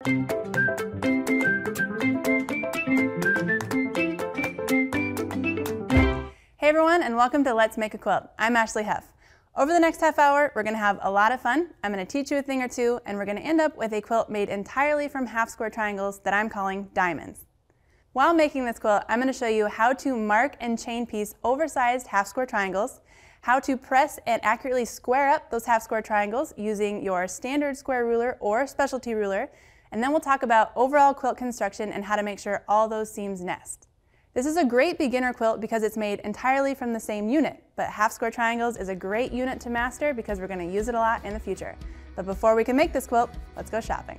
Hey everyone, and welcome to Let's Make a Quilt. I'm Ashley Huff. Over the next half hour, we're going to have a lot of fun. I'm going to teach you a thing or two, and we're going to end up with a quilt made entirely from half square triangles that I'm calling diamonds. While making this quilt, I'm going to show you how to mark and chain piece oversized half square triangles, how to press and accurately square up those half square triangles using your standard square ruler or specialty ruler, and then we'll talk about overall quilt construction and how to make sure all those seams nest. This is a great beginner quilt because it's made entirely from the same unit, but half square triangles is a great unit to master because we're going to use it a lot in the future. But before we can make this quilt, let's go shopping.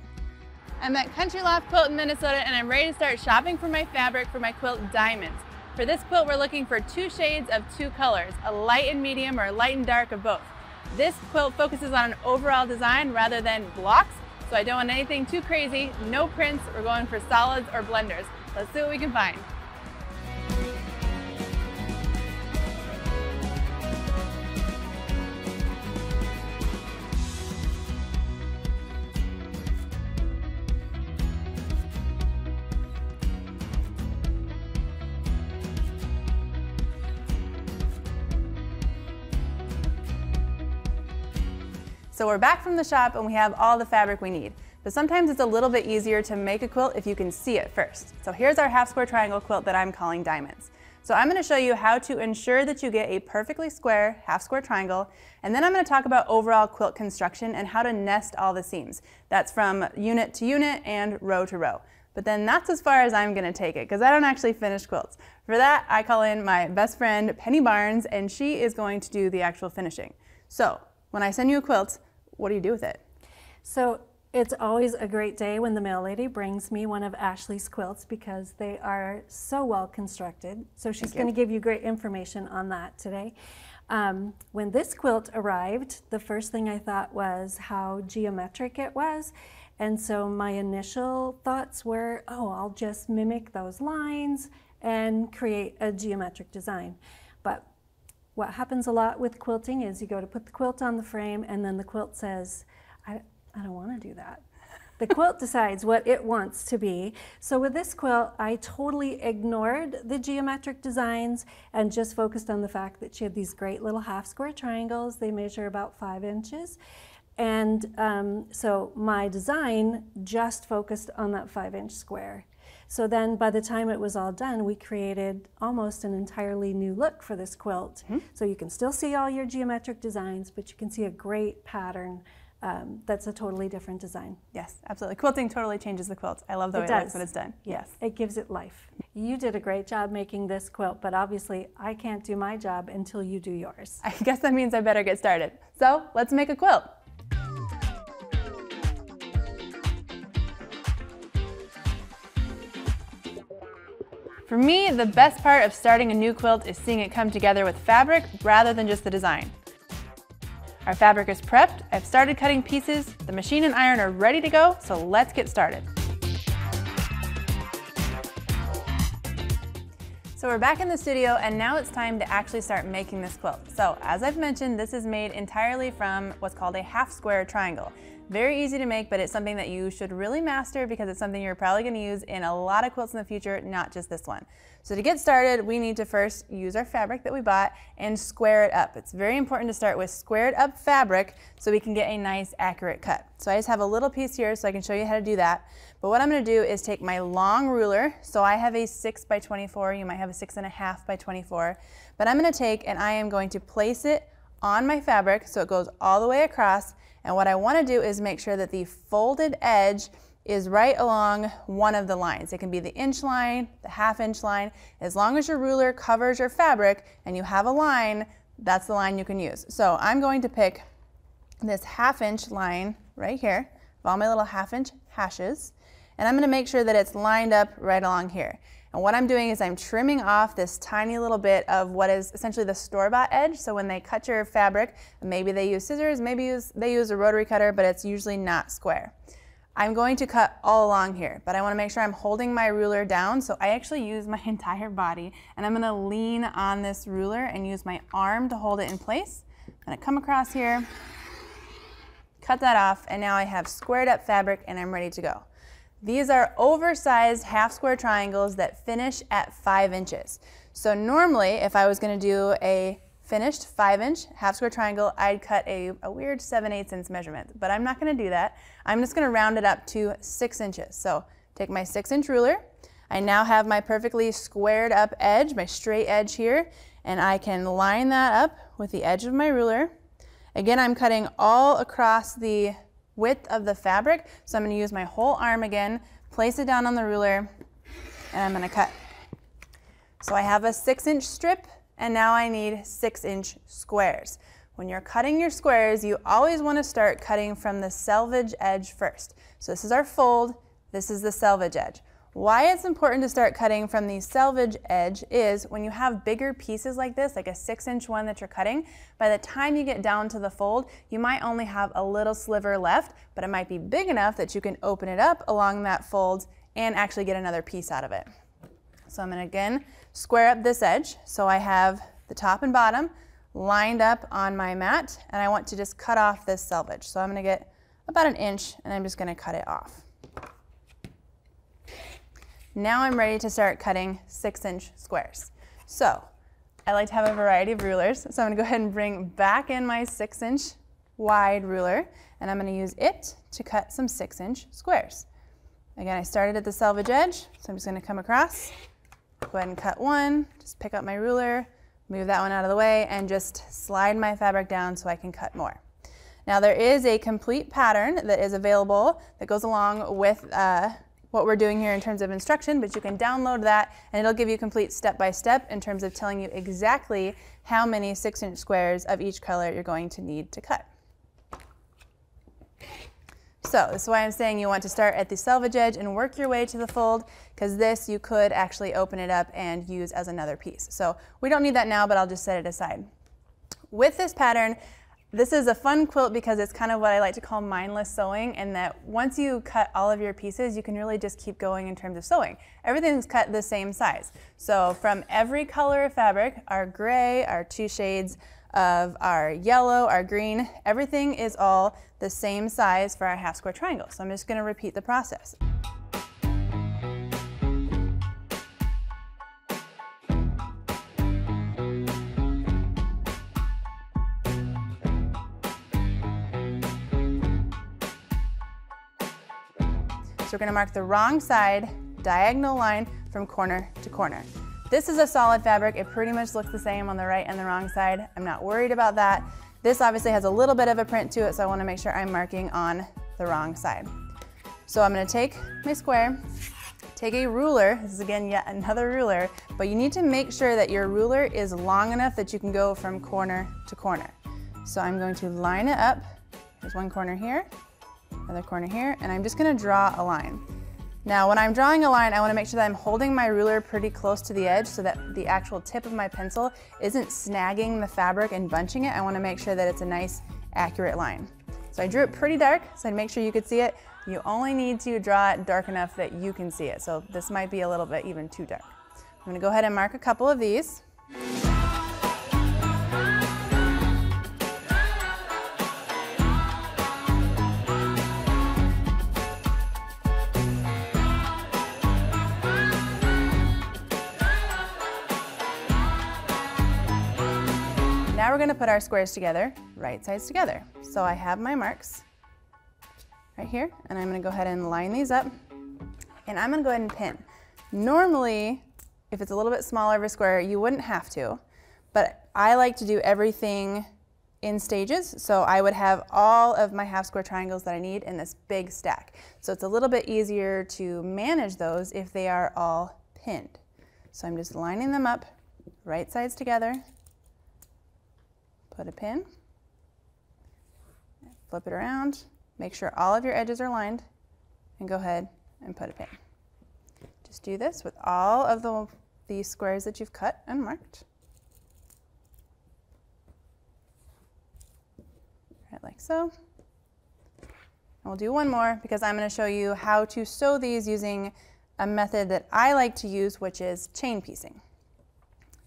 I'm at Country Loft Quilt in Minnesota, and I'm ready to start shopping for my fabric for my quilt diamonds. For this quilt, we're looking for 2 shades of 2 colors, a light and medium or a light and dark of both. This quilt focuses on an overall design rather than blocks, so I don't want anything too crazy, no prints. We're going for solids or blenders. Let's see what we can find. So we're back from the shop and we have all the fabric we need. But sometimes it's a little bit easier to make a quilt if you can see it first. So here's our half square triangle quilt that I'm calling diamonds. So I'm going to show you how to ensure that you get a perfectly square half square triangle, and then I'm going to talk about overall quilt construction and how to nest all the seams. That's from unit to unit and row to row. But then that's as far as I'm going to take it because I don't actually finish quilts. For that, I call in my best friend Penny Barnes, and she is going to do the actual finishing. So when I send you a quilt, what do you do with it? So it's always a great day when the mail lady brings me one of Ashley's quilts because they are so well constructed. So she's going to give you great information on that today. When this quilt arrived, the first thing I thought was how geometric it was. And so my initial thoughts were, oh, I'll just mimic those lines and create a geometric design. But what happens a lot with quilting is you go to put the quilt on the frame and then the quilt says, I don't want to do that. The quilt decides what it wants to be. So with this quilt, I totally ignored the geometric designs and just focused on the fact that she had these great little half square triangles. They measure about 5 inches. And so my design just focused on that 5-inch square. So then by the time it was all done, we created almost an entirely new look for this quilt. So you can still see all your geometric designs, but you can see a great pattern that's a totally different design. Yes, absolutely. Quilting totally changes the quilt. I love the way it looks when it's done. Yes, it gives it life. You did a great job making this quilt, but obviously I can't do my job until you do yours. I guess that means I better get started. So let's make a quilt. For me, the best part of starting a new quilt is seeing it come together with fabric rather than just the design. Our fabric is prepped, I've started cutting pieces, the machine and iron are ready to go, so let's get started. So we're back in the studio and now it's time to actually start making this quilt. So as I've mentioned, this is made entirely from what's called a half square triangle. Very easy to make, but it's something that you should really master because it's something you're probably going to use in a lot of quilts in the future, not just this one. So to get started, we need to first use our fabric that we bought and square it up. It's very important to start with squared up fabric so we can get a nice accurate cut. So I just have a little piece here so I can show you how to do that. But what I'm going to do is take my long ruler. So I have a 6 by 24, you might have a 6.5 by 24, but I'm going to take and I am going to place it on my fabric so it goes all the way across. And what I want to do is make sure that the folded edge is right along one of the lines. It can be the inch line, the half-inch line. As long as your ruler covers your fabric and you have a line, that's the line you can use. So I'm going to pick this half-inch line right here, of all my little half-inch hashes, and I'm going to make sure that it's lined up right along here. And what I'm doing is I'm trimming off this tiny little bit of what is essentially the store-bought edge. So when they cut your fabric, maybe they use scissors, maybe they use a rotary cutter, but it's usually not square. I'm going to cut all along here, but I want to make sure I'm holding my ruler down. So I actually use my entire body, and I'm going to lean on this ruler and use my arm to hold it in place. I'm going to come across here, cut that off, and now I have squared up fabric and I'm ready to go. These are oversized half square triangles that finish at 5 inches. So normally, if I was going to do a finished 5-inch half square triangle, I'd cut a weird 7/8 inch measurement, but I'm not going to do that. I'm just going to round it up to 6 inches. So take my 6-inch ruler. I now have my perfectly squared up edge, my straight edge here, and I can line that up with the edge of my ruler. Again, I'm cutting all across the width of the fabric, so I'm going to use my whole arm again, place it down on the ruler, and I'm going to cut. So I have a 6-inch strip, and now I need 6-inch squares. When you're cutting your squares, you always want to start cutting from the selvage edge first. So this is our fold, this is the selvage edge. Why it's important to start cutting from the selvage edge is when you have bigger pieces like this, like a 6-inch one that you're cutting, by the time you get down to the fold, you might only have a little sliver left, but it might be big enough that you can open it up along that fold and actually get another piece out of it. So I'm going to again square up this edge. So I have the top and bottom lined up on my mat, and I want to just cut off this selvage. So I'm going to get about 1 inch, and I'm just going to cut it off. Now I'm ready to start cutting 6-inch squares. So I like to have a variety of rulers, so I'm going to go ahead and bring back in my 6-inch wide ruler, and I'm going to use it to cut some 6-inch squares. Again, I started at the selvage edge, so I'm just going to come across, go ahead and cut one, just pick up my ruler, move that one out of the way, and just slide my fabric down so I can cut more. Now there is a complete pattern that is available that goes along with what we're doing here in terms of instruction, but you can download that and it'll give you complete step-by-step in terms of telling you exactly how many 6-inch squares of each color you're going to need to cut. So this is why I'm saying you want to start at the selvage edge and work your way to the fold, because this you could actually open it up and use as another piece. So we don't need that now, but I'll just set it aside. With this pattern, this is a fun quilt because it's kind of what I like to call mindless sewing, and that once you cut all of your pieces, you can really just keep going in terms of sewing. Everything's cut the same size. So from every color of fabric, our gray, our 2 shades of our yellow, our green, everything is all the same size for our half square triangle. So I'm just going to repeat the process. So we're going to mark the wrong side diagonal line from corner to corner. This is a solid fabric. It pretty much looks the same on the right and the wrong side. I'm not worried about that. This obviously has a little bit of a print to it, so I want to make sure I'm marking on the wrong side. So I'm going to take my square, take a ruler. This is again yet another ruler, but you need to make sure that your ruler is long enough that you can go from corner to corner. So I'm going to line it up. There's one corner here, another corner here, and I'm just going to draw a line. Now when I'm drawing a line, I want to make sure that I'm holding my ruler pretty close to the edge so that the actual tip of my pencil isn't snagging the fabric and bunching it. I want to make sure that it's a nice, accurate line. So I drew it pretty dark, so I'd make sure you could see it. You only need to draw it dark enough that you can see it. So this might be a little bit even too dark. I'm going to go ahead and mark a couple of these. Now we're going to put our squares together, right sides together. So I have my marks right here, and I'm going to go ahead and line these up, and I'm going to go ahead and pin. Normally, if it's a little bit smaller of a square, you wouldn't have to, but I like to do everything in stages, so I would have all of my half square triangles that I need in this big stack. So it's a little bit easier to manage those if they are all pinned. So I'm just lining them up, right sides together. Put a pin, flip it around, make sure all of your edges are lined, and go ahead and put a pin. Just do this with all of the squares that you've cut and marked. Right, like so. And we'll do one more because I'm going to show you how to sew these using a method that I like to use, which is chain piecing.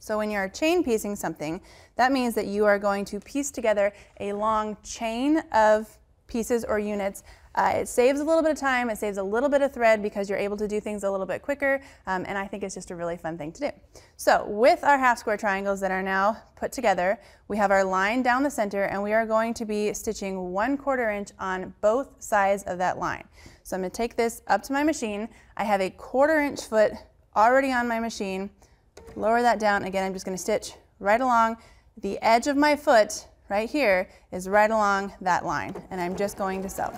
So when you're chain piecing something, that means that you are going to piece together a long chain of pieces or units It saves a little bit of time, it saves a little bit of thread because you're able to do things a little bit quicker, and I think it's just a really fun thing to do. So with our half square triangles that are now put together, we have our line down the center, and we are going to be stitching 1/4 inch on both sides of that line. So I'm going to take this up to my machine. I have a 1/4 inch foot already on my machine. Lower that down. Again, I'm just going to stitch right along. The edge of my foot right here is right along that line, and I'm just going to sew.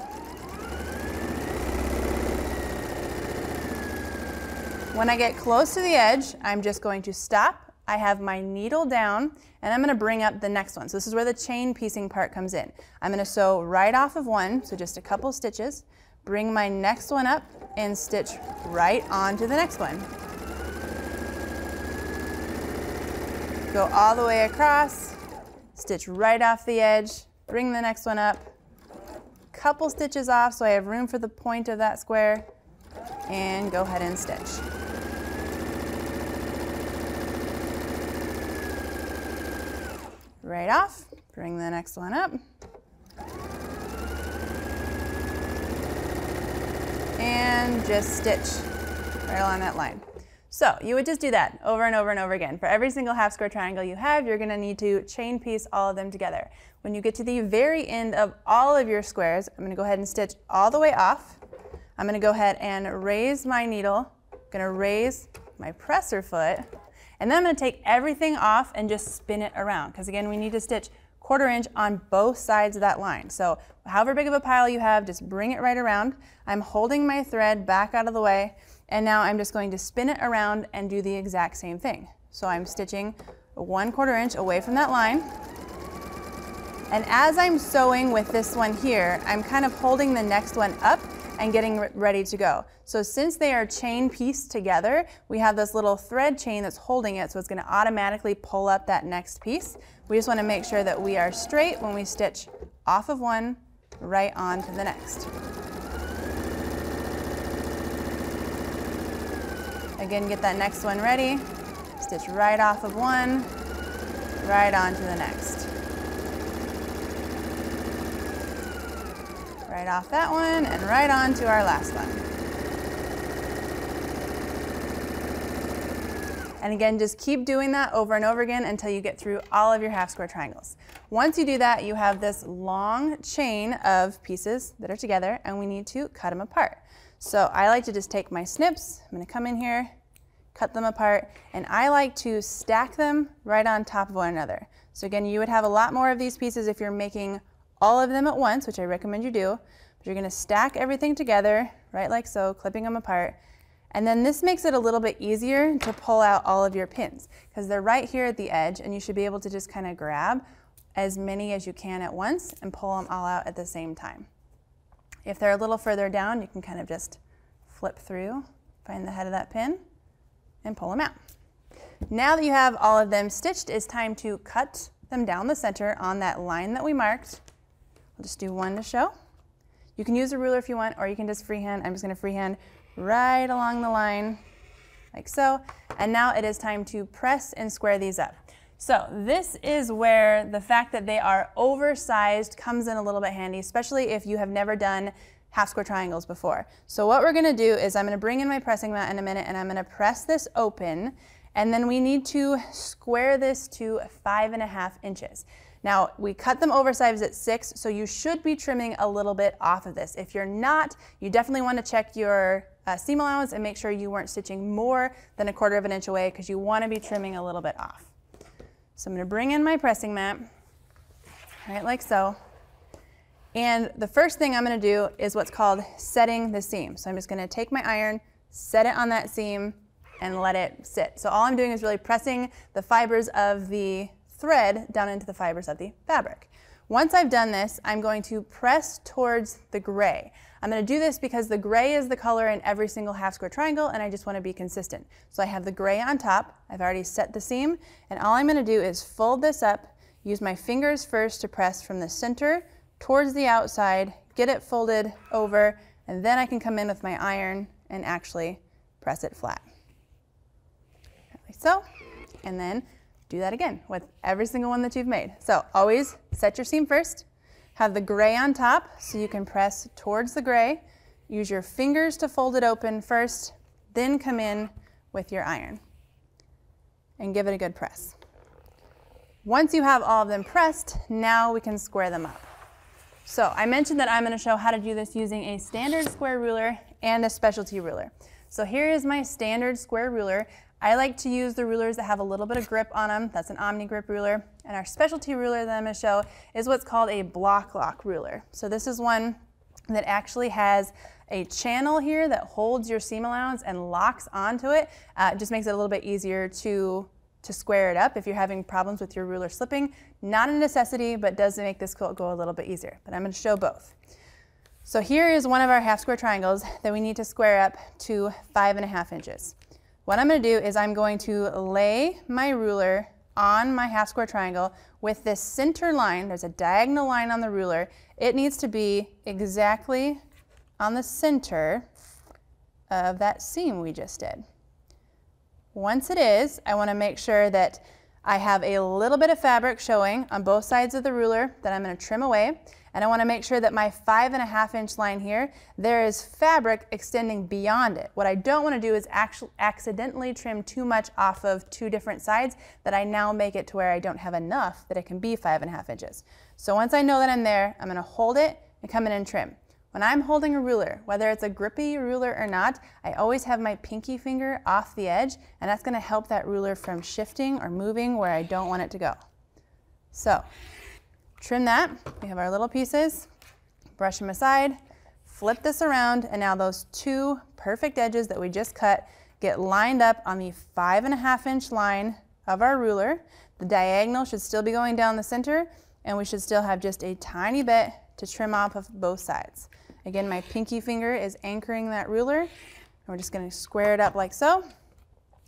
When I get close to the edge, I'm just going to stop. I have my needle down, and I'm going to bring up the next one. So this is where the chain piecing part comes in. I'm going to sew right off of one, so just a couple stitches, bring my next one up, and stitch right onto the next one. Go all the way across, stitch right off the edge, bring the next one up, couple stitches off so I have room for the point of that square, and go ahead and stitch. Right off, bring the next one up, and just stitch right along that line. So you would just do that over and over and over again. For every single half square triangle you have, you're going to need to chain piece all of them together. When you get to the very end of all of your squares, I'm going to go ahead and stitch all the way off. I'm going to go ahead and raise my needle, I'm going to raise my presser foot, and then I'm going to take everything off and just spin it around, because again, we need to stitch 1/4 inch on both sides of that line. So however big of a pile you have, just bring it right around. I'm holding my thread back out of the way, and now I'm just going to spin it around and do the exact same thing. So I'm stitching 1/4 inch away from that line. And as I'm sewing with this one here, I'm kind of holding the next one up and getting ready to go. So since they are chain pieced together, we have this little thread chain that's holding it, so it's going to automatically pull up that next piece. We just want to make sure that we are straight when we stitch off of one right onto the next. Again, get that next one ready, stitch right off of one, right onto the next. Right off that one and right on to our last one. And again, just keep doing that over and over again until you get through all of your half square triangles. Once you do that, you have this long chain of pieces that are together, and we need to cut them apart. So I like to just take my snips, I'm going to come in here, cut them apart, and I like to stack them right on top of one another. So again, you would have a lot more of these pieces if you're making all of them at once, which I recommend you do, but you're going to stack everything together, right like so, clipping them apart. And then this makes it a little bit easier to pull out all of your pins, because they're right here at the edge, and you should be able to just kind of grab as many as you can at once and pull them all out at the same time. If they're a little further down, you can kind of just flip through, find the head of that pin, and pull them out. Now that you have all of them stitched, it's time to cut them down the center on that line that we marked. I'll just do one to show. You can use a ruler if you want, or you can just freehand. I'm just going to freehand right along the line, like so. And now it is time to press and square these up. So this is where the fact that they are oversized comes in a little bit handy, especially if you have never done half square triangles before. So what we're going to do is I'm going to bring in my pressing mat in a minute, and I'm going to press this open, and then we need to square this to 5.5 inches. Now, we cut them oversized at 6, so you should be trimming a little bit off of this. If you're not, you definitely want to check your seam allowance and make sure you weren't stitching more than 1/4 inch away, because you want to be trimming a little bit off. So I'm going to bring in my pressing mat, right like so. And the first thing I'm going to do is what's called setting the seam. So I'm just going to take my iron, set it on that seam, and let it sit. So all I'm doing is really pressing the fibers of the thread down into the fibers of the fabric. Once I've done this, I'm going to press towards the gray. I'm going to do this because the gray is the color in every single half square triangle, and I just want to be consistent. So I have the gray on top, I've already set the seam, and all I'm going to do is fold this up, use my fingers first to press from the center towards the outside, get it folded over, and then I can come in with my iron and actually press it flat. Like so, and then do that again with every single one that you've made. So always set your seam first, have the gray on top, so you can press towards the gray. Use your fingers to fold it open first, then come in with your iron and give it a good press. Once you have all of them pressed, now we can square them up. So I mentioned that I'm going to show how to do this using a standard square ruler and a specialty ruler. So here is my standard square ruler. I like to use the rulers that have a little bit of grip on them. That's an Omni Grip ruler. And our specialty ruler that I'm going to show is what's called a block lock ruler. So this is one that actually has a channel here that holds your seam allowance and locks onto it. It just makes it a little bit easier to square it up if you're having problems with your ruler slipping. Not a necessity, but does make this quilt go a little bit easier. But I'm going to show both. So here is one of our half square triangles that we need to square up to 5.5 inches. What I'm going to do is I'm going to lay my ruler on my half square triangle with this center line. There's a diagonal line on the ruler. It needs to be exactly on the center of that seam we just did. Once it is, I want to make sure that I have a little bit of fabric showing on both sides of the ruler that I'm going to trim away. And I want to make sure that my 5.5 inch line here, there is fabric extending beyond it. What I don't want to do is actually accidentally trim too much off of two different sides that I now make it to where I don't have enough that it can be 5.5 inches. So once I know that I'm there, I'm going to hold it and come in and trim. When I'm holding a ruler, whether it's a grippy ruler or not, I always have my pinky finger off the edge, and that's going to help that ruler from shifting or moving where I don't want it to go. So trim that. We have our little pieces, brush them aside, flip this around, and now those two perfect edges that we just cut get lined up on the 5.5 inch line of our ruler. The diagonal should still be going down the center, and we should still have just a tiny bit to trim off of both sides. Again, my pinky finger is anchoring that ruler, and we're just going to square it up like so.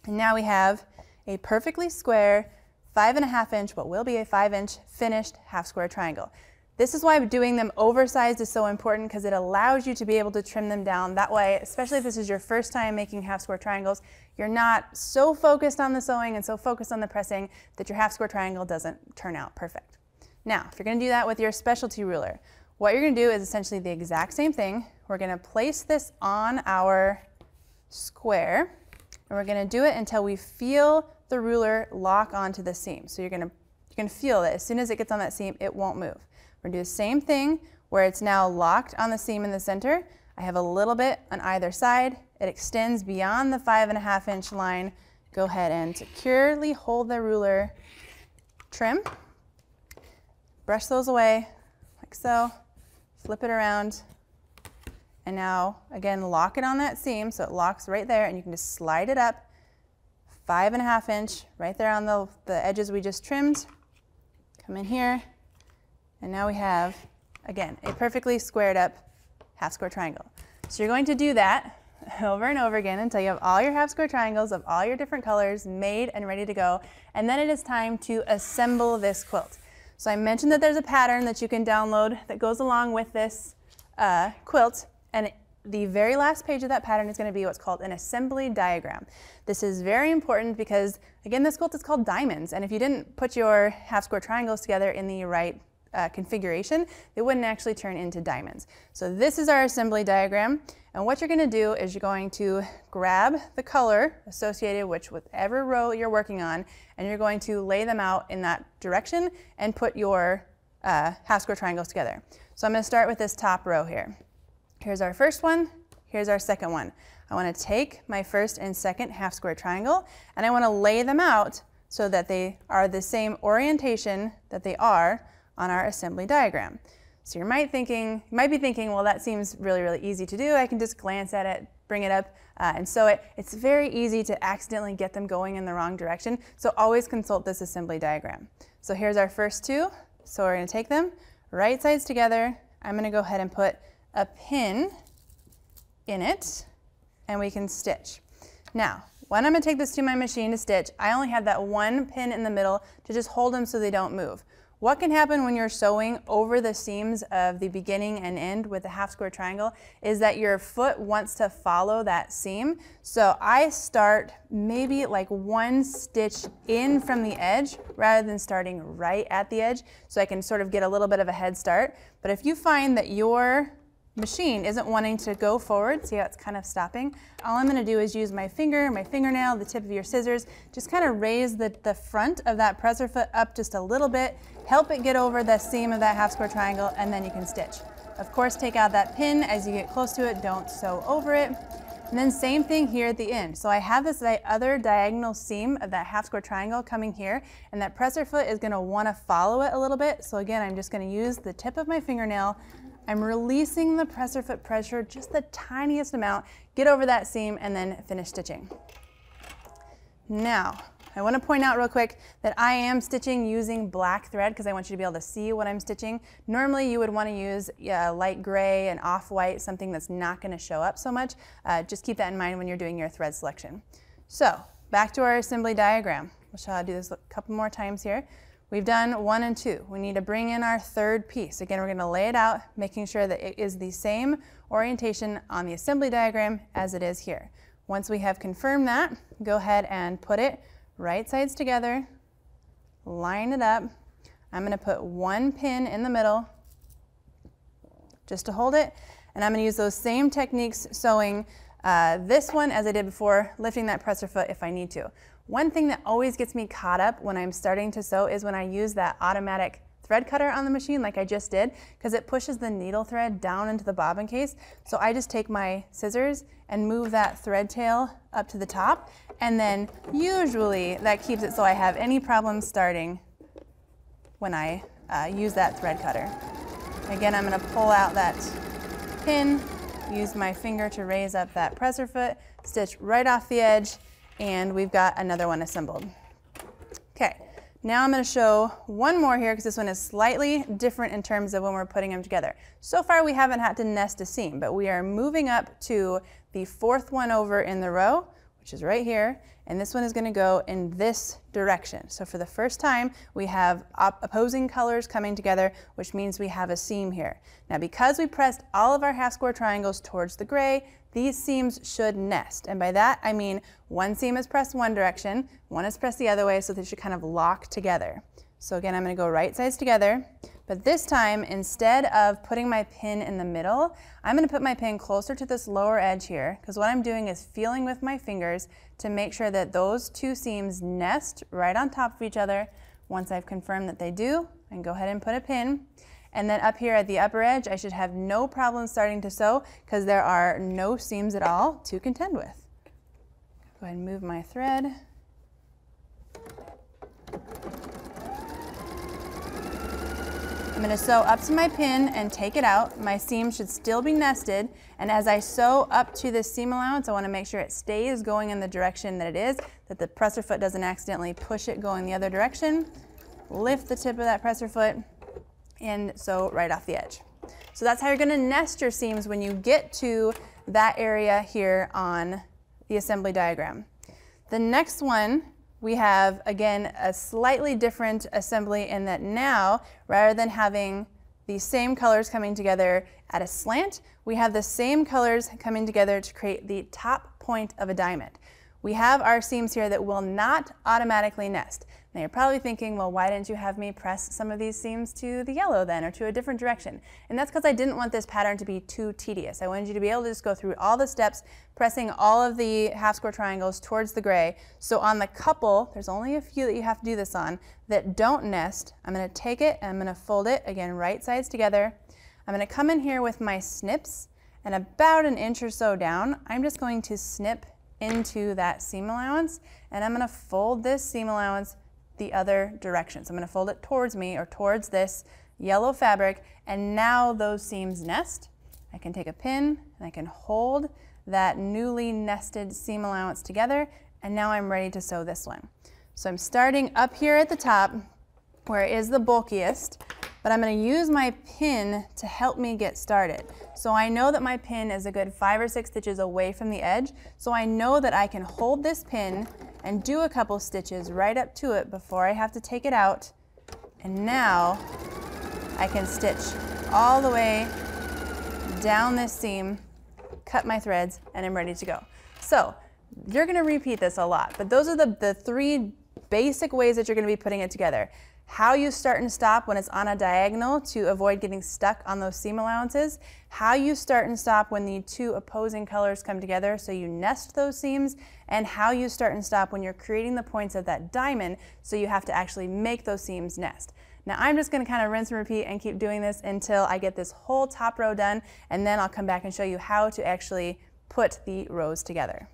And now we have a perfectly square 5.5 inch, what will be a 5 inch finished half square triangle. This is why doing them oversized is so important, because it allows you to be able to trim them down. That way, especially if this is your first time making half square triangles, you're not so focused on the sewing and so focused on the pressing that your half square triangle doesn't turn out perfect. Now, if you're going to do that with your specialty ruler, what you're going to do is essentially the exact same thing. We're going to place this on our square, and we're going to do it until we feel the ruler lock onto the seam. So you're going to feel that as soon as it gets on that seam, it won't move. We're going to do the same thing where it's now locked on the seam in the center. I have a little bit on either side. It extends beyond the 5.5 inch line. Go ahead and securely hold the ruler, trim, brush those away like so, flip it around, and now again lock it on that seam so it locks right there, and you can just slide it up 5.5 inch right there on the edges we just trimmed. Come in here, and now we have, again, a perfectly squared up half square triangle. So you're going to do that over and over again until you have all your half square triangles of all your different colors made and ready to go. And then it is time to assemble this quilt. So I mentioned that there's a pattern that you can download that goes along with this quilt, and the very last page of that pattern is going to be what's called an assembly diagram. This is very important because, again, this quilt is called diamonds, and if you didn't put your half square triangles together in the right configuration, they wouldn't actually turn into diamonds. So this is our assembly diagram, and what you're going to do is you're going to grab the color associated with whatever row you're working on, and you're going to lay them out in that direction and put your half square triangles together. So I'm going to start with this top row here. Here's our first one, here's our second one. I want to take my first and second half square triangle, and I want to lay them out so that they are the same orientation that they are on our assembly diagram. So you might be thinking, well, that seems really, really easy to do. I can just glance at it, bring it up, and sew it. It's very easy to accidentally get them going in the wrong direction, so always consult this assembly diagram. So here's our first two. So we're going to take them right sides together. I'm going to go ahead and put a pin in it, and we can stitch. Now, when I'm going to take this to my machine to stitch, I only have that one pin in the middle to just hold them so they don't move. What can happen when you're sewing over the seams of the beginning and end with a half square triangle is that your foot wants to follow that seam. So I start maybe like one stitch in from the edge rather than starting right at the edge, so I can sort of get a little bit of a head start. But if you find that your machine isn't wanting to go forward, see how it's kind of stopping? All I'm going to do is use my finger, my fingernail, the tip of your scissors, just kind of raise the front of that presser foot up just a little bit, help it get over the seam of that half square triangle, and then you can stitch. Of course, take out that pin as you get close to it, don't sew over it. And then same thing here at the end. So I have this other diagonal seam of that half square triangle coming here, and that presser foot is going to want to follow it a little bit. So again, I'm just going to use the tip of my fingernail. I'm releasing the presser foot pressure just the tiniest amount, get over that seam, and then finish stitching. Now, I want to point out real quick that I am stitching using black thread because I want you to be able to see what I'm stitching. Normally you would want to use light gray and off-white, something that's not going to show up so much. Just keep that in mind when you're doing your thread selection. So, back to our assembly diagram. We'll show how to do this a couple more times here. We've done 1 and 2. We need to bring in our third piece. Again, we're going to lay it out, making sure that it is the same orientation on the assembly diagram as it is here. Once we have confirmed that, go ahead and put it right sides together, line it up. I'm going to put one pin in the middle just to hold it, and I'm going to use those same techniques sewing this one as I did before, lifting that presser foot if I need to. One thing that always gets me caught up when I'm starting to sew is when I use that automatic thread cutter on the machine like I just did, because it pushes the needle thread down into the bobbin case. So I just take my scissors and move that thread tail up to the top, and then usually that keeps it so I have any problems starting when I use that thread cutter. Again, I'm going to pull out that pin, use my finger to raise up that presser foot, stitch right off the edge, and we've got another one assembled. Okay, now I'm going to show one more here because this one is slightly different in terms of when we're putting them together. So far we haven't had to nest a seam, but we are moving up to the fourth one over in the row, which is right here, and this one is going to go in this direction. So for the first time we have opposing colors coming together, which means we have a seam here. Now because we pressed all of our half square triangles towards the gray, these seams should nest, and by that I mean one seam is pressed one direction, one is pressed the other way, so they should kind of lock together. So again, I'm going to go right sides together, but this time instead of putting my pin in the middle, I'm going to put my pin closer to this lower edge here, because what I'm doing is feeling with my fingers to make sure that those two seams nest right on top of each other. Once I've confirmed that they do, I can go ahead and put a pin. And then up here at the upper edge, I should have no problem starting to sew because there are no seams at all to contend with. Go ahead and move my thread. I'm going to sew up to my pin and take it out. My seam should still be nested, and as I sew up to this seam allowance, I want to make sure it stays going in the direction that it is, that the presser foot doesn't accidentally push it going the other direction. Lift the tip of that presser foot and sew right off the edge. So that's how you're going to nest your seams when you get to that area here on the assembly diagram. The next one, we have again a slightly different assembly in that now, rather than having the same colors coming together at a slant, we have the same colors coming together to create the top point of a diamond. We have our seams here that will not automatically nest. Now you're probably thinking, well, why didn't you have me press some of these seams to the yellow then, or to a different direction? And that's because I didn't want this pattern to be too tedious. I wanted you to be able to just go through all the steps, pressing all of the half square triangles towards the gray. So on the couple, there's only a few that you have to do this on, that don't nest. I'm going to take it and I'm going to fold it, again, right sides together. I'm going to come in here with my snips, and about an inch or so down, I'm just going to snip into that seam allowance, and I'm going to fold this seam allowance the other direction. So I'm going to fold it towards me, or towards this yellow fabric, and now those seams nest. I can take a pin and I can hold that newly nested seam allowance together, and now I'm ready to sew this one. So I'm starting up here at the top where it is the bulkiest, but I'm going to use my pin to help me get started. So I know that my pin is a good 5 or 6 stitches away from the edge, so I know that I can hold this pin and do a couple stitches right up to it before I have to take it out And now I can stitch all the way down this seam, cut my threads, and I'm ready to go. So you're gonna repeat this a lot, but those are the three basic ways that you're gonna be putting it together. How you start and stop when it's on a diagonal to avoid getting stuck on those seam allowances. How you start and stop when the two opposing colors come together so you nest those seams. And how you start and stop when you're creating the points of that diamond so you have to actually make those seams nest. Now I'm just gonna kind of rinse and repeat and keep doing this until I get this whole top row done, and then I'll come back and show you how to actually put the rows together.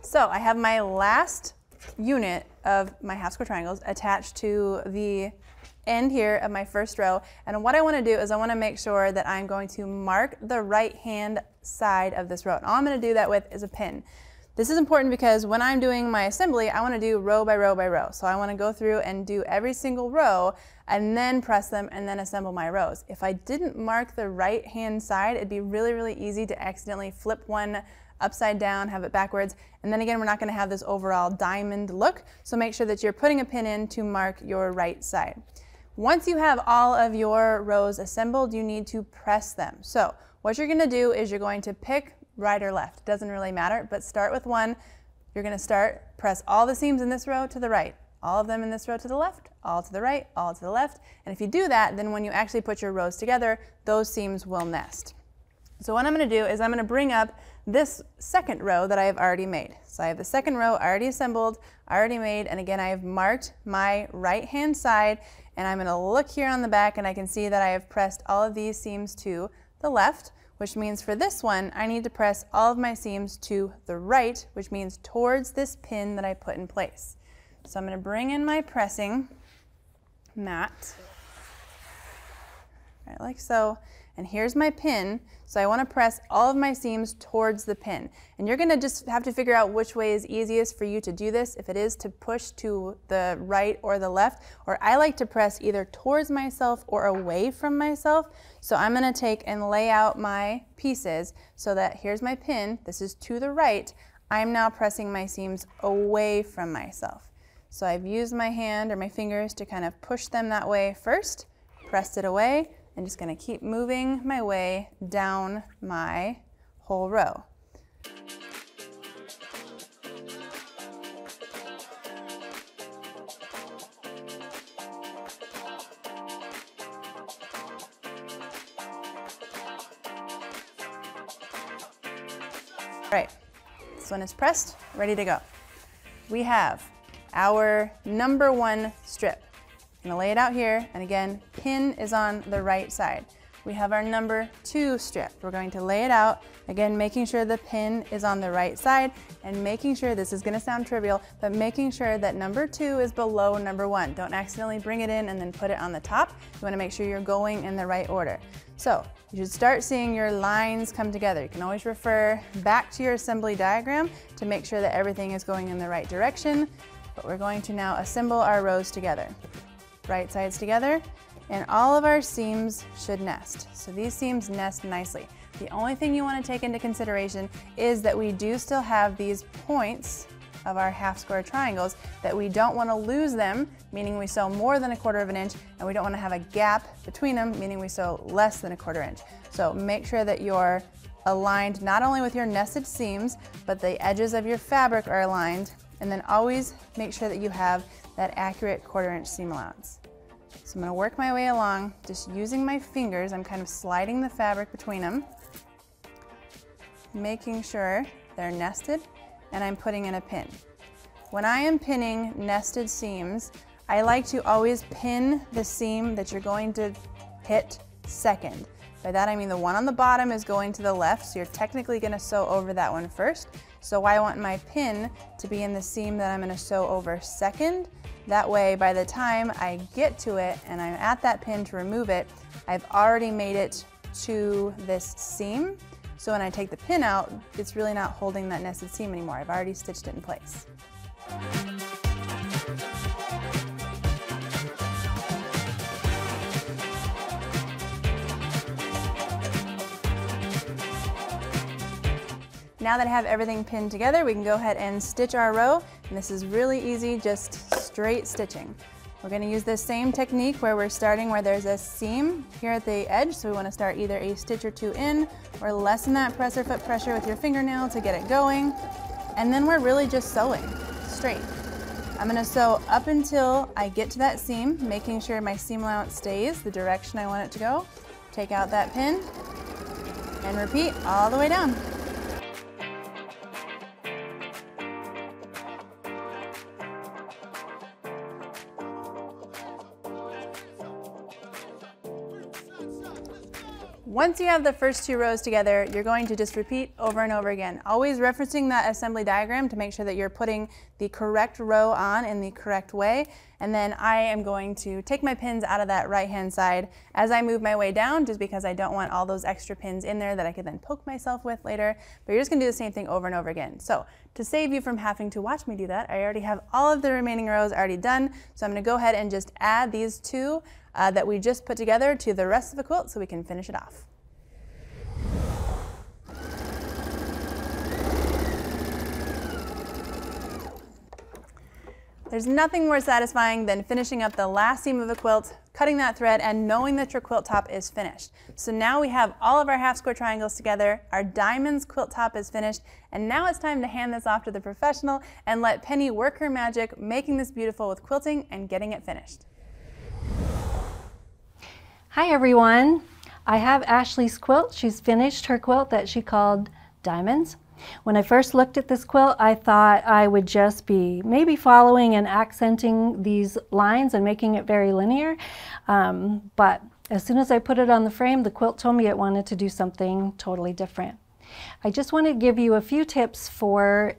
So I have my last unit of my half square triangles attached to the end here of my first row. And what I want to do is I want to make sure that I'm going to mark the right hand side of this row. And all I'm going to do that with is a pin. This is important because when I'm doing my assembly, I want to do row by row by row. So I want to go through and do every single row and then press them and then assemble my rows. If I didn't mark the right hand side, it'd be really, really easy to accidentally flip one upside down, have it backwards, and then again we're not going to have this overall diamond look, so make sure that you're putting a pin in to mark your right side. Once you have all of your rows assembled, you need to press them. So what you're going to do is you're going to pick right or left, it doesn't really matter, but start with one. You're going to press all the seams in this row to the right, all of them in this row to the left, all to the right, all to the left, and if you do that, then when you actually put your rows together, those seams will nest. So what I'm going to do is I'm going to bring up this second row that I have already made. So I have the second row already assembled, already made, and again I have marked my right hand side, and I'm going to look here on the back and I can see that I have pressed all of these seams to the left, which means for this one I need to press all of my seams to the right, which means towards this pin that I put in place. So I'm going to bring in my pressing mat, right, like so. And here's my pin, so I want to press all of my seams towards the pin. And you're going to just have to figure out which way is easiest for you to do this, if it is to push to the right or the left, or I like to press either towards myself or away from myself. So I'm going to take and lay out my pieces so that here's my pin, this is to the right, I'm now pressing my seams away from myself. So I've used my hand or my fingers to kind of push them that way first, pressed it away, I'm just going to keep moving my way down my whole row. Right, this one is pressed, ready to go. We have our number one strip. I'm going to lay it out here, and again, pin is on the right side. We have our number two strip. We're going to lay it out, again, making sure the pin is on the right side, and making sure, this is going to sound trivial, but making sure that number two is below number one. Don't accidentally bring it in and then put it on the top. You want to make sure you're going in the right order. So you should start seeing your lines come together. You can always refer back to your assembly diagram to make sure that everything is going in the right direction, but we're going to now assemble our rows together. Right sides together, and all of our seams should nest. So these seams nest nicely. The only thing you want to take into consideration is that we do still have these points of our half square triangles that we don't want to lose them, meaning we sew more than 1/4 of an inch, and we don't want to have a gap between them, meaning we sew less than 1/4 inch. So make sure that you're aligned not only with your nested seams, but the edges of your fabric are aligned, and then always make sure that you have that accurate 1/4 inch seam allowance. So I'm going to work my way along, just using my fingers. I'm kind of sliding the fabric between them, making sure they're nested, and I'm putting in a pin. When I am pinning nested seams, I like to always pin the seam that you're going to hit second. By that I mean the one on the bottom is going to the left, so you're technically going to sew over that one first. So I want my pin to be in the seam that I'm going to sew over second. That way, by the time I get to it and I'm at that pin to remove it, I've already made it to this seam. So when I take the pin out, it's really not holding that nested seam anymore. I've already stitched it in place. Now that I have everything pinned together, we can go ahead and stitch our row. And this is really easy, just straight stitching. We're going to use this same technique where we're starting where there's a seam here at the edge. So we want to start either a stitch or two in, or lessen that presser foot pressure with your fingernail to get it going. And then we're really just sewing straight. I'm going to sew up until I get to that seam, making sure my seam allowance stays the direction I want it to go. Take out that pin and repeat all the way down. Once you have the first two rows together, you're going to just repeat over and over again, always referencing that assembly diagram to make sure that you're putting the correct row on in the correct way. And then I am going to take my pins out of that right-hand side as I move my way down, just because I don't want all those extra pins in there that I could then poke myself with later. But you're just gonna do the same thing over and over again. So to save you from having to watch me do that, I already have all of the remaining rows already done. So I'm gonna go ahead and just add these two that we just put together to the rest of the quilt so we can finish it off. There's nothing more satisfying than finishing up the last seam of a quilt, cutting that thread, and knowing that your quilt top is finished. So now we have all of our half square triangles together, our diamonds quilt top is finished, and now it's time to hand this off to the professional and let Penny work her magic, making this beautiful with quilting and getting it finished. Hi everyone, I have Ashley's quilt. She's finished her quilt that she called Diamonds. When I first looked at this quilt, I thought I would just be maybe following and accenting these lines and making it very linear. But as soon as I put it on the frame, the quilt told me it wanted to do something totally different. I just want to give you a few tips for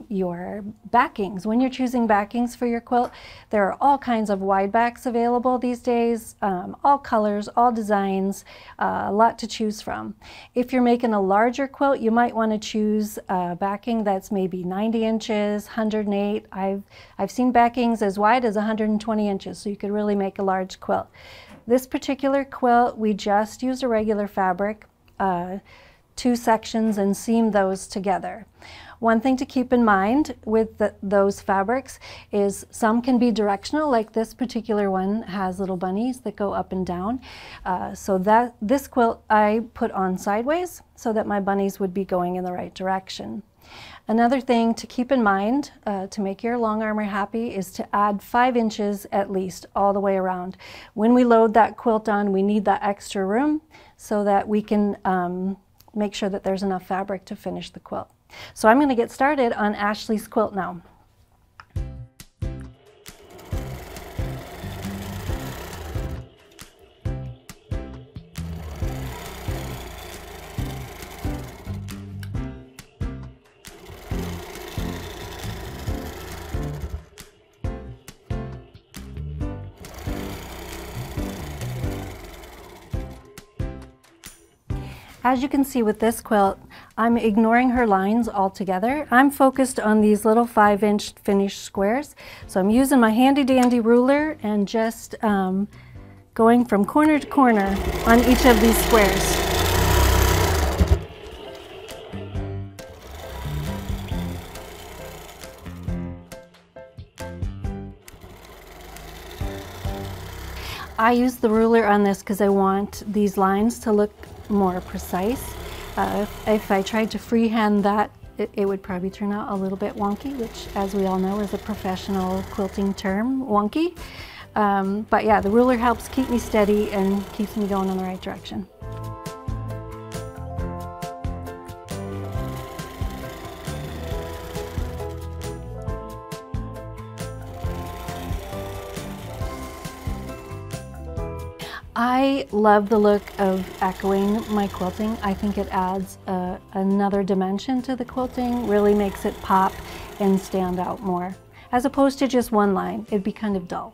your backings. When you're choosing backings for your quilt, there are all kinds of wide backs available these days, all colors, all designs, a lot to choose from. If you're making a larger quilt, you might want to choose a backing that's maybe 90 inches, 108. I've seen backings as wide as 120 inches, so you could really make a large quilt. This particular quilt, we just used a regular fabric, two sections, and seam those together. One thing to keep in mind with those fabrics is some can be directional, like this particular one has little bunnies that go up and down. So this quilt I put on sideways so that my bunnies would be going in the right direction. Another thing to keep in mind to make your long armor happy is to add 5 inches at least all the way around. When we load that quilt on, we need that extra room so that we can make sure that there's enough fabric to finish the quilt. So I'm going to get started on Ashley's quilt now. As you can see with this quilt, I'm ignoring her lines altogether. I'm focused on these little 5-inch finished squares. So I'm using my handy dandy ruler and just going from corner to corner on each of these squares. I use the ruler on this because I want these lines to look more precise. If I tried to freehand that, it would probably turn out a little bit wonky, which, as we all know, is a professional quilting term, wonky. But yeah, the ruler helps keep me steady and keeps me going in the right direction. I love the look of echoing my quilting. I think it adds another dimension to the quilting, really makes it pop and stand out more. As opposed to just one line, it'd be kind of dull.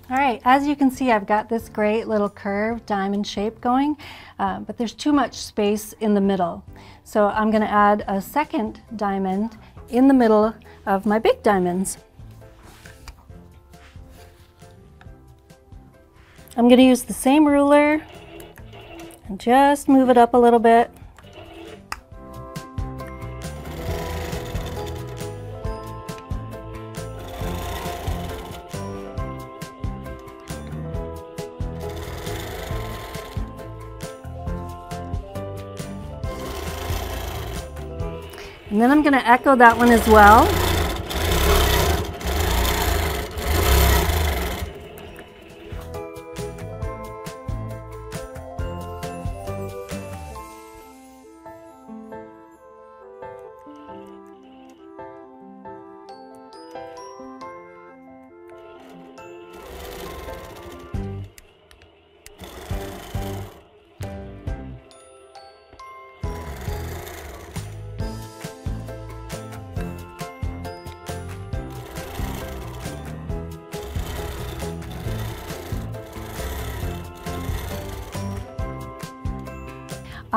All right, as you can see, I've got this great little curved diamond shape going, but there's too much space in the middle. So I'm going to add a second diamond in the middle of my big diamonds. I'm going to use the same ruler and just move it up a little bit. And then I'm going to echo that one as well.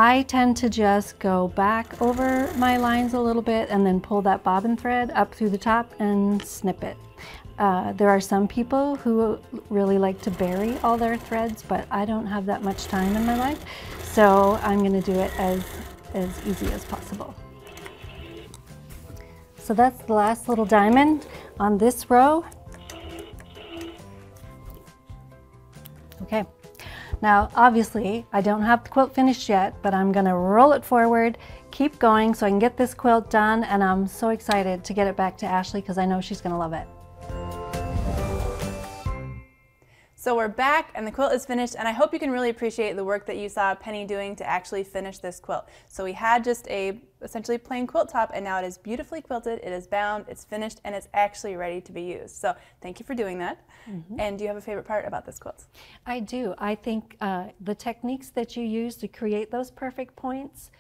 I tend to just go back over my lines a little bit and then pull that bobbin thread up through the top and snip it. There are some people who really like to bury all their threads, but I don't have that much time in my life, so I'm going to do it as easy as possible. So that's the last little diamond on this row. Okay. Now, obviously, I don't have the quilt finished yet, but I'm gonna roll it forward, keep going so I can get this quilt done, and I'm so excited to get it back to Ashley because I know she's gonna love it. So we're back and the quilt is finished, and I hope you can really appreciate the work that you saw Penny doing to actually finish this quilt. So we had just a essentially plain quilt top, and now it is beautifully quilted, it is bound, it's finished, and it's actually ready to be used. So thank you for doing that. And do you have a favorite part about this quilt? I do. I think the techniques that you use to create those perfect points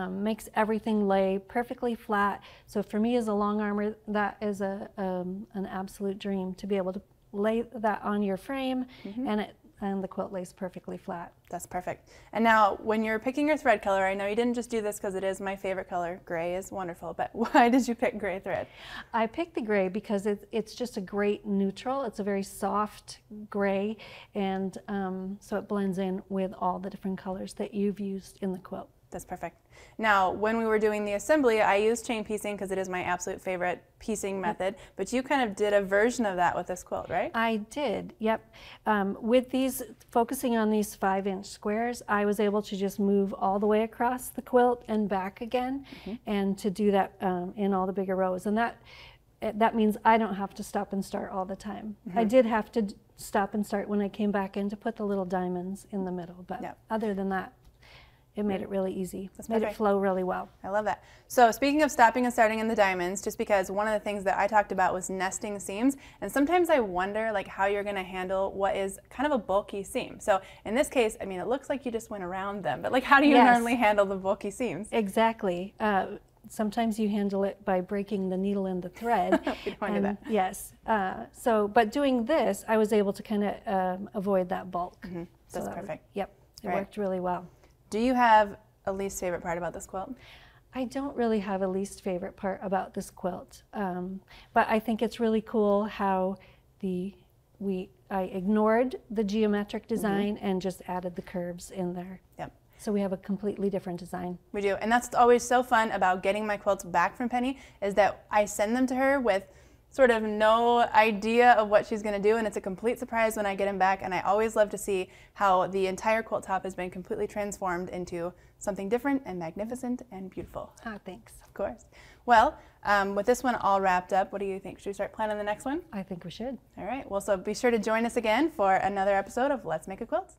makes everything lay perfectly flat. So for me as a long armor, that is an absolute dream to be able to lay that on your frame and the quilt lays perfectly flat. That's perfect. And now when you're picking your thread color, I know you didn't just do this because it is my favorite color. Gray is wonderful, but why did you pick gray thread? I picked the gray because it's just a great neutral. It's a very soft gray, and so it blends in with all the different colors that you've used in the quilt. That's perfect. Now, when we were doing the assembly, I used chain piecing because it is my absolute favorite piecing method, but you kind of did a version of that with this quilt, right? I did, yep. With these, focusing on these 5-inch squares, I was able to just move all the way across the quilt and back again, and to do that in all the bigger rows. And that means I don't have to stop and start all the time. I did have to stop and start when I came back in to put the little diamonds in the middle, but other than that, it made it really easy. It made it flow really well. I love that. So speaking of stopping and starting in the diamonds, just because one of the things that I talked about was nesting seams, and sometimes I wonder like how you're going to handle what is kind of a bulky seam. So in this case, I mean, it looks like you just went around them, but like how do you normally handle the bulky seams? Exactly. Sometimes you handle it by breaking the needle in the thread. We don't want to do that. Yes. But doing this, I was able to kind of avoid that bulk. That's perfect. Yep. It worked really well. Do you have a least favorite part about this quilt? I don't really have a least favorite part about this quilt, but I think it's really cool how I ignored the geometric design and just added the curves in there. Yep. So we have a completely different design. We do, and that's always so fun about getting my quilts back from Penny, is that I send them to her with sort of no idea of what she's going to do, and it's a complete surprise when I get them back, and I always love to see how the entire quilt top has been completely transformed into something different and magnificent and beautiful. Ah, thanks. Of course. Well, with this one all wrapped up, what do you think? Should we start planning the next one? I think we should. All right. Well, so be sure to join us again for another episode of Let's Make a Quilt.